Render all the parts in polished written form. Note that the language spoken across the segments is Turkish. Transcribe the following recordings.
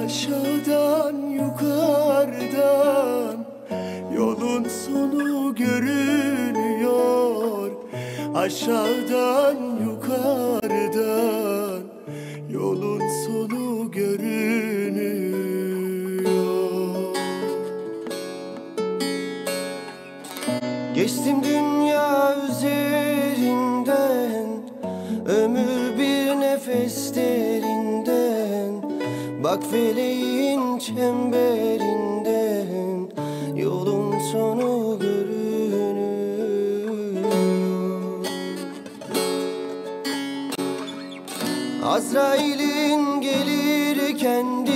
Aşağıdan yukarıdan yolun sonu görünüyor. Aşağıdan yukarıdan yolun sonu görünüyor. Geçtim dünya üzerinden, ömür bir nefes derinden. Bak feleğin çemberinden yolun sonu görünüyor. Azrail'in gelir kendi,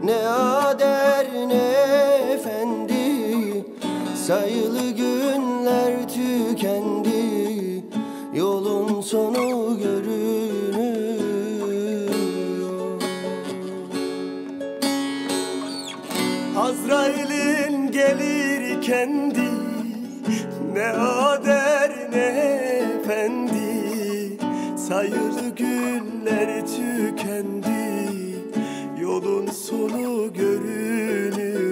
ne ader ne efendi. Sayılı günler tükendi, yolun sonu görünüyor. Azrail'in gelir kendi, ne ader ne efendi. Sayılı günler tükendi, yolun sonu görünüyor.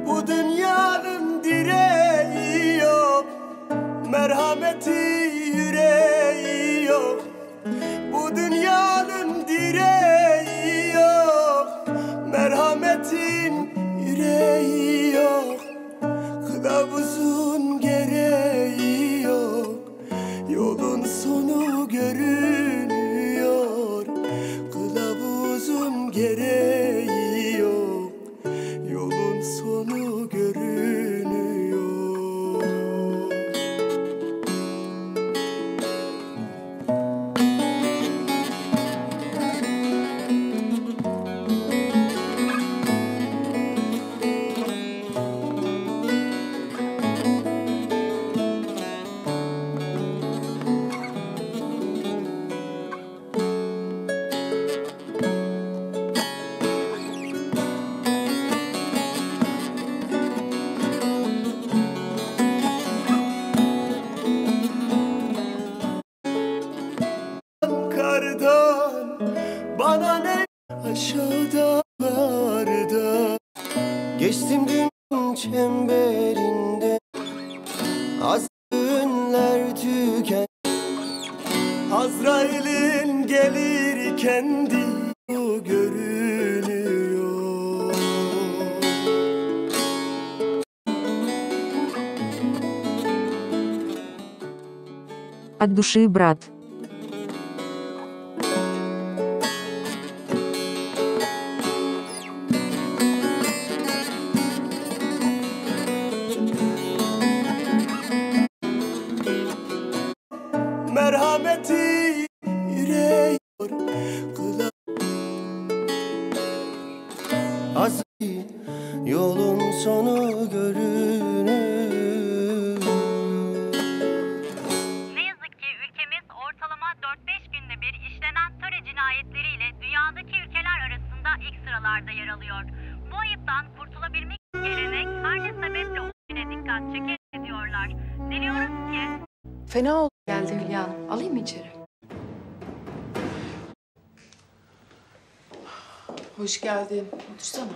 Bu dünyanın direği yok, merhameti yüreği yok. Bu dünyanın direği yok, merhametin yüreği yok. Kılavuzun gereği yok, yolun sonu görünüyor. Kılavuzun gereği yok, yolun sonu görünüyor. Kardan bana ne, aşağıda vardı. Geçtim gün çemberinde, az günler tüken. Azrail'in gelir kendi görünüyor. От души, брат. Merhameti yüreği yok. Azrail yolun sonu görünür. Ne yazık ki ülkemiz ortalama 4-5 günde bir işlenen töre cinayetleriyle dünyadaki ülkeler arasında ilk sıralarda yer alıyor. Bu ayıptan kurtulabilmek için gelenek her ne sebeple olduğuna dikkat çeker diyorlar. Diliyoruz ki... Fena oldu geldi Hülya Hanım. Alayım mı içeri? Hoş geldin. Otursana.